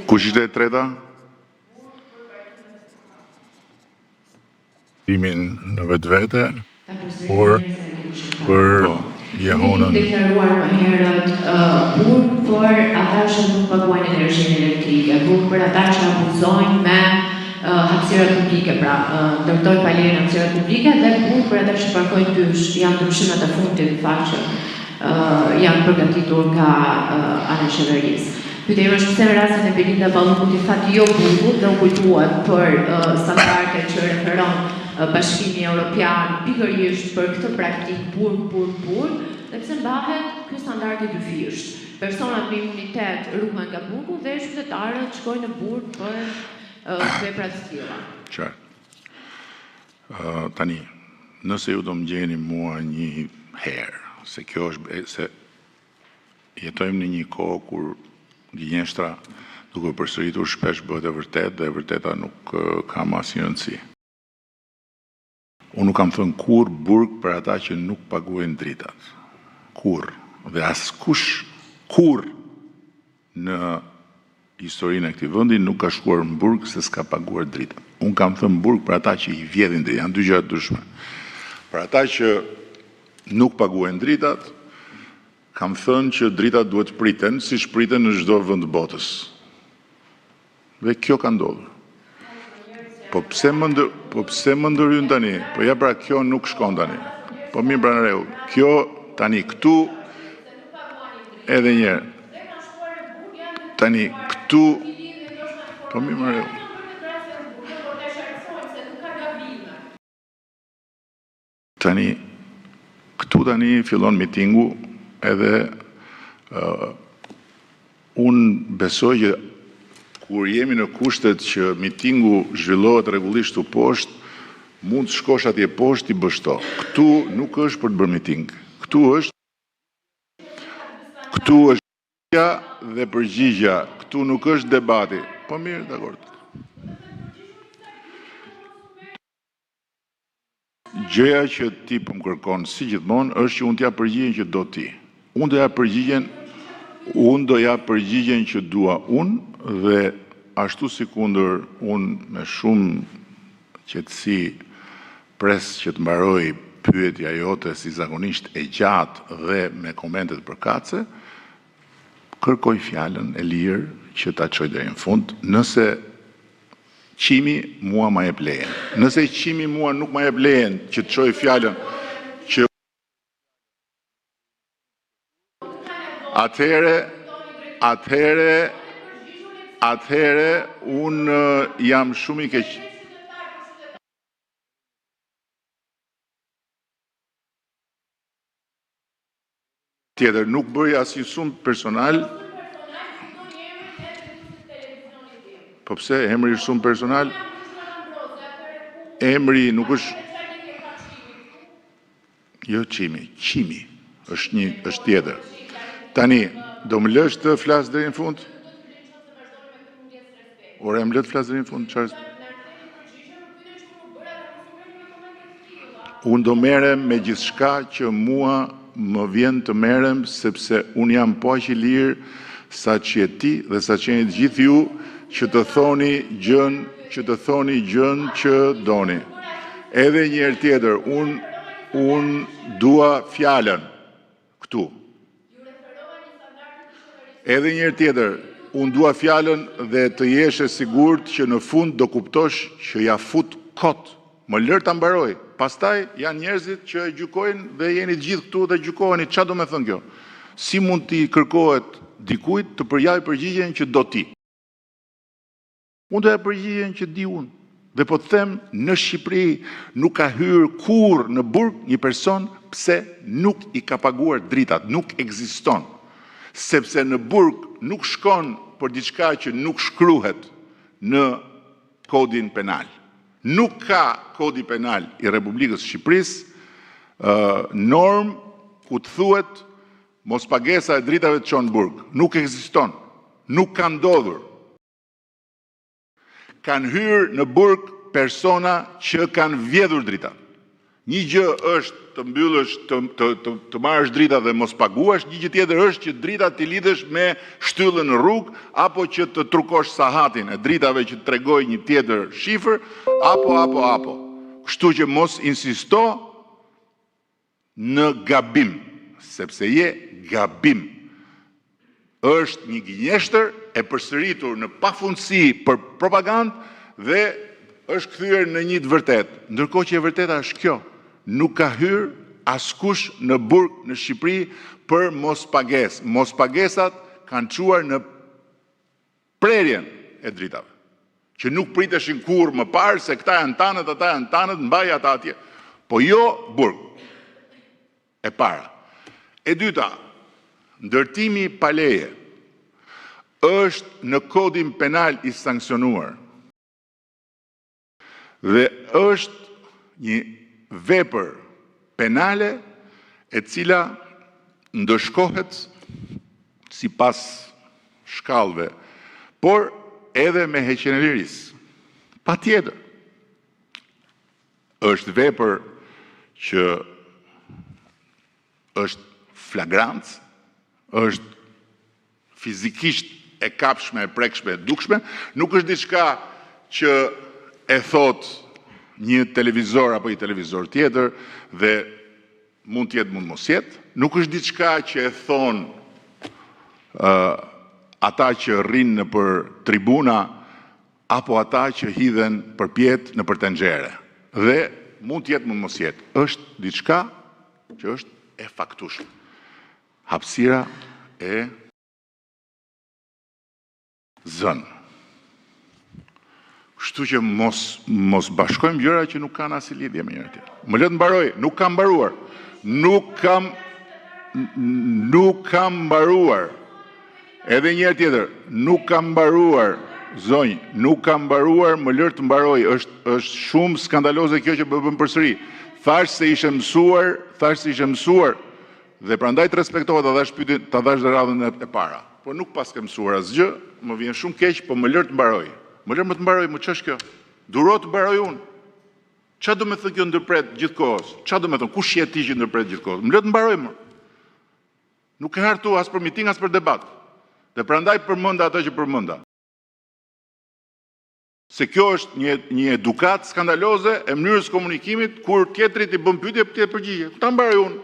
Kush ishte e treta? Timin në vetvete, por për jehonën. Deklaruar më herët burg për ata që nuk paguajnë energjinë elektrike, burg për ata që abuzojnë me hapësirat publike, pra ndërtojnë palërë në hapësirat publike, dhe burg për ata që parkojnë dysh, janë ndryshimet e fundit në fakt që janë përgatitur nga ana e qeverisë. Pyetja është pse në rastin e Belinda Ballukut i fat jo burgut dhe u kujtuat për standardet që referon Bashkimi Evropian pikërisht për këtë praktik burg, dhe pse mbahet ky standard i dyfisht. Personat me imunitet ruhen nga burgu dhe qytetarët shkojnë në burg për vepra të tilla. Qartë. Tani, nëse ju do më gjeni mua një herë, se kjo është se jetojmë në një kohë kur gënjeshtra duke përsëritur shpesh bëhet e vërtet dhe e vërteta nuk ka asnjë rëndësi. Unë nuk kam thënë kur burg për ata që nuk paguajnë dritat. Kur. Dhe askush kur në historinë e këtij vendi nuk ka shkuar në burg se s'ka paguar dritat. Unë kam thënë burg për ata që i vjedhin dritat, janë dy gjëra të ndryshme. Për ata që nuk paguajnë dritat, kam thënë që dritat duhet priten, si shpriten në çdo vend të botës. Dhe kjo ka ndodhur. Po pse më ndërhyn tani? Po ja pra kjo nuk shkon tani. Po mirë pra në rregull. Kjo tani këtu edhe një herë. Tani këtu po mirë në rregull. Tani këtu tani fillon mitingu edhe unë besoj që kur jemi në kushtet që mitingu zhvillohet rregullisht u poshtë, mund të shkosh atje poshtë i bësh to. Këtu nuk është për të bërë miting. Këtu është dhe përgjigja. Këtu nuk është debati. Po mirë, dakord. Gjëja që ti po më kërkon si gjithmonë është që unë t'ja përgjigjen që do ti. Unë do ja përgjigjen që dua unë, dhe ashtu si kundër unë me shumë qetësi pres që të mbaroj pyetja jote si zakonisht e gjatë dhe me komentet përkatëse, kërkoj fjalën e lirë që ta çoj deri në fund, nëse qimi mua ma jep lejen. Nëse qimi mua nuk ma jep lejen që të çoj fjalën që Atëhere, unë jam shumë i keq. Tjetër, nuk bëj asnjë sum personal. Po pse, emri është shumë personal? Emri nuk është... Jo qimi është tjetër. Tani, do më lësh të flas deri në fund? Ora më lë të flas deri në fund, çfarë? Unë do merrem me gjithçka që mua më vjen të merrem, sepse unë jam po aq i lirë sa që je ti dhe sa që jeni të gjithë ju që të thoni gjën që doni. Edhe një herë tjetër, unë dua fjalën këtu. Edhe një herë tjetër, unë dua fjalën dhe të jesh e sigurt që në fund do kuptosh që ja fut kot. Më lër ta mbaroj. Pastaj janë njerëzit që e gjykojnë dhe jeni të gjithë këtu dhe gjykoheni. Çfarë do të thënë kjo? Si mund t'i kërkohet dikujt të përjavë përgjigjen që do ti? Unë do ja përgjigjen që di unë. Dhe po të them, në Shqipëri nuk ka hyrë kur në burg një person pse nuk i ka paguar dritat, nuk ekziston. Sepse në burg nuk shkon për diçka që nuk shkruhet në kodin penal. Nuk ka kodi penal i Republikës Shqipërisë norm ku të thuhet mos pagesa e dritave të çon në burg. Nuk ekziston. Nuk ka ndodhur. Kanë hyrë në burg persona që kanë vjedhur dritat. Një gjë është të mbyllësh, të marrësh drita dhe mos paguash, një gjë tjetër është që drita t'i lidhësh me shtyllën në rrugë, apo që të trukosh sahatin e dritave që të tregoj një tjetër shifër, apo. Kështu që mos insisto në gabim, sepse je gabim. Është një gënjeshtër e përsëritur në pafundësi për propagandë dhe është kthyer në një të vërtetë, ndërkohë që e vërteta është kjo. Nuk ka hyrë askush në burg në Shqipëri për mospagesë. Mospagesat kanë çuar në prerjen e dritave, që nuk priteshin kurrë më parë se këta janë tanët, ata janë tanët, mbaj ata atje. Po jo burg. E para. E dyta, ndërtimi pa leje është në kodin penal i sanksionuar dhe është një vepër penale e cila ndëshkohet sipas shkallëve, por edhe me heqjen e lirisë. Patjetër. Është vepër që është flagrant, është fizikisht e kapshme, e prekshme, e dukshme, nuk është diçka që e thot një televizor apo një televizor tjetër dhe mund tjetë, mund mos jetë, nuk është diçka që e thon ata që rrinë në për tribuna apo ata që hidhen përpjet në për tenxhere. Dhe mund tjetë, mund mos jetë. Është diçka që është e faktushme. Hapësira e zënë. Kështu që mos bashkojmë gjëra që nuk kanë asnjë lidhje me njëra tjetrën. Më le të mbaroj, nuk kam mbaruar. Nuk kam mbaruar. Edhe një herë tjetër, nuk kam mbaruar, zonjë, nuk kam mbaruar, më lër të mbaroj. Është shumë skandaloze kjo që bën përsëri. Thash se ishe mësuar dhe prandaj të respektohet ta dhash dhe radhën e para. Po nuk pas ke mësuar asgjë, më vjen shumë keq, po më lër të mbaroj. Më lër më të mbaroj, më ç'është kjo? Duro të mbaroj unë. Ç'a do të thotë kjo ndërpret gjithkohës? Ç'a do të thotë? Kush je ti që ndërpret gjithkohës? Më lër të mbaroj më. Nuk e hartu as për miting as për debat. Dhe prandaj përmenda ata që përmenda. Se kjo është një edukat skandaloze e mënyrës komunikimit kur tjetrit i bën pyetje për të përgjigje. Ta mbaroj unë.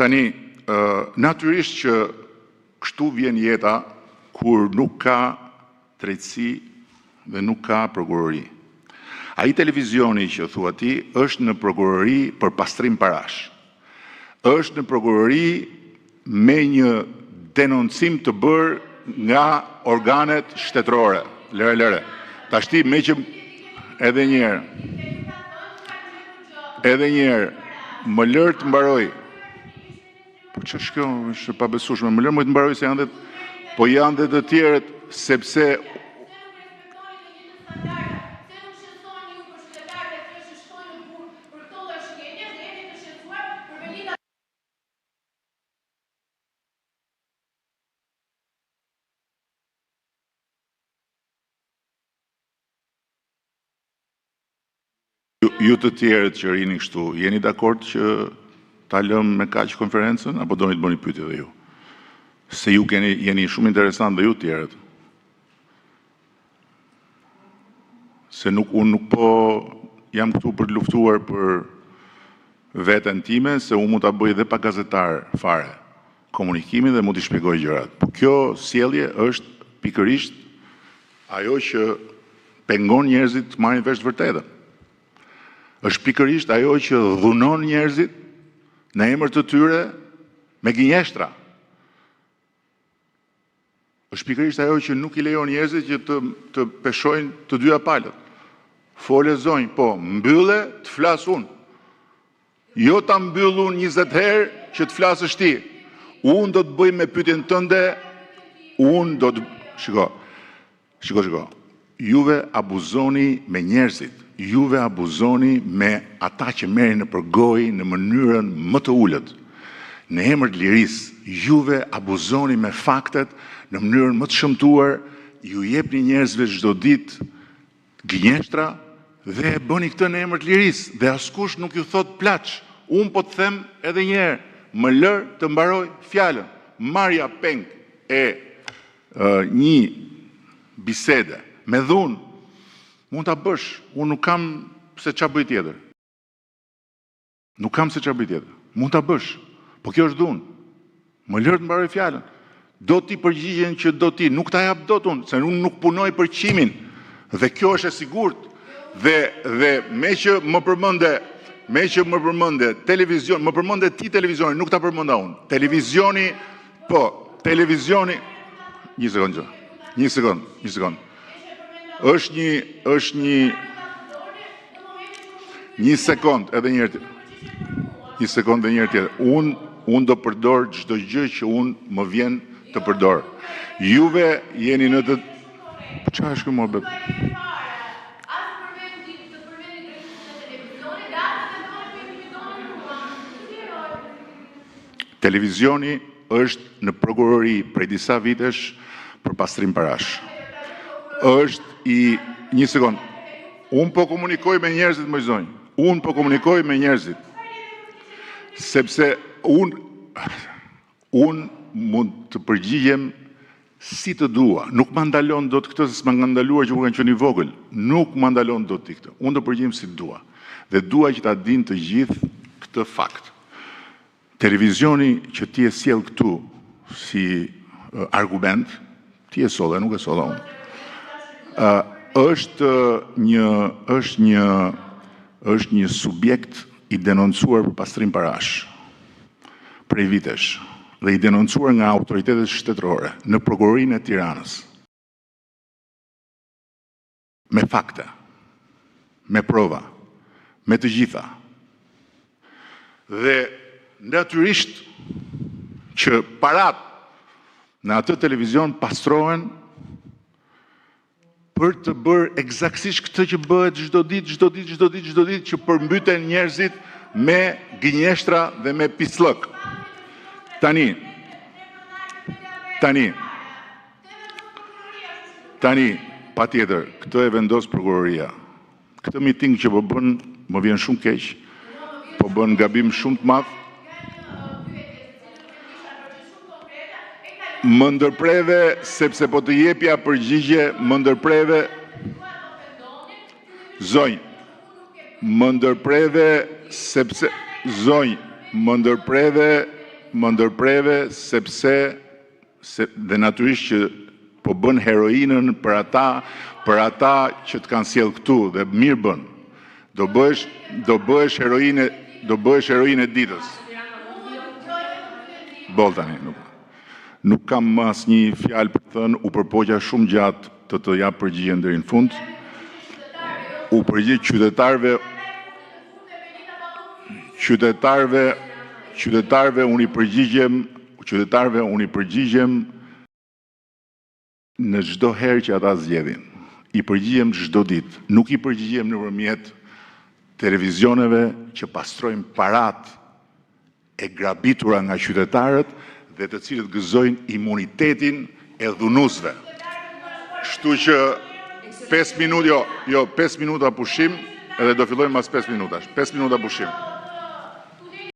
Tani, natyrisht që kështu vjen jeta kur nuk ka drejtësi dhe nuk ka prokurori. Ai televizioni që thua ti është në prokurori për pastrim parash. Është në prokurori me një denoncim të bërë nga organet shtetërore. Lëre. Tashti me që edhe një herë, më lër të mbaroj. Po që është kjo, është pa besueshme, më lër më të mbaroj se janë dhe, po janë dhe të tjerët, sepse... Ju të tjerët që rini kështu, jeni dakord që ta lëm me kaq konferencën, apo doni të bëni pyetje dhe ju? Se ju jeni shumë interesant dhe ju të tjerët. Se unë nuk po jam këtu për të luftuar për veten time, se unë mund ta bëj dhe pa gazetar fare komunikimin dhe mund t'i shpjegoj gjërat. Po kjo sjellje është pikërisht ajo që pengon njerëzit të marrin vesh të vërtetën. Është pikërisht ajo që dhunon njerëzit në emër të tyre me gënjeshtra. Është pikërisht ajo që nuk i lejon njerëzit që të peshojnë të dyja palët. Fole zonjë, po, mbylle të flas unë. Jo ta mbyll unë 20 herë që të flasësh ti. Unë do të bëj me pyetjen tënde, unë do të... Shiko. Juve abuzoni me njerëzit. Juve abuzoni me ata që merrin në përgojë në mënyrën më të ulët. në emër të lirisë, juve abuzoni me faktet në mënyrën më të shëmtuar, ju jepni njerëzve çdo ditë gënjeshtra dhe bëni këtë në emër të lirisë dhe askush nuk ju thot plaç. Unë po të them edhe një herë, më lër të mbaroj fjalën. Marrja peng e një bisede me dhunë mund ta bësh. Unë nuk kam se ç'a bëj tjetër. Nuk kam se ç'a bëj tjetër. Mund ta bësh. Po kjo është dhunë. Më lër të mbaroj fjalën. Do ti përgjigjen që do ti, nuk ta jap dot unë, se unë nuk punoj për qimin. Dhe kjo është e sigurt. Dhe me që më përmende televizion, më përmende ti televizioni, nuk ta përmenda unë. Televizioni, një sekond. Është një sekond edhe një herë tjetër. Një sekond dhe një herë tjetër. Unë do përdor çdo gjë që unë më vjen të përdor. Juve jeni në të... Çfarë është kjo mohabet? Televizioni është në prokurori prej disa vitesh për pastrim parash. Një sekond. Unë po komunikoj me njerëzit, më zonjë. Unë po komunikoj me njerëzit. Sepse unë mund të përgjigjem si të dua. Nuk më ndalon dot këtë se s'ma nga ndaluar që u kanë qenë i vogël. Nuk më ndalon dot ti këtë. Unë do përgjigjem si dua. Dhe dua që ta dinë të gjithë këtë fakt. Televizioni që ti e sjell këtu si argument, ti e solle, nuk e solla unë. Është një subjekt i denoncuar për pastrim parash prej vitesh dhe i denoncuar nga autoritetet shtetërore në prokurorinë e Tiranës. Me fakte, me prova, me të gjitha. Dhe natyrisht që parat në atë televizion pastrohen për të bërë eksaktësisht këtë që bëhet çdo ditë që përmbyten njerëzit me gënjeshtra dhe me pislëk. Tani, patjetër, këtë e vendos prokuroria. Këtë miting që po bën, më vjen shumë keq, po bën gabim shumë të madh. Më ndërpreve, sepse po të jepja përgjigje, më ndërpreve, zonjë, më ndërpreve, sepse, zonjë, më ndërpreve, sepse, dhe natyrisht që po bën heroinën për ata që të kanë sjell këtu, dhe mirë bën, do bëhesh heroinë e ditës. Boll tani, nuk kam mas një fjalë për të thënë, u përpoqja shumë gjatë të jap përgjigjen deri në fund. U përgjigj qytetarëve unë i përgjigjem në çdo herë që ata zgjedhin. I përgjigjem çdo ditë, nuk i përgjigjem nëpërmjet televizioneve që pastrojnë parat e grabitura nga qytetarët dhe të cilët gëzojnë imunitetin e dhunuesve. Kështu që 5 minuta pushim edhe do fillojmë mas 5 minutash. 5 minuta pushim.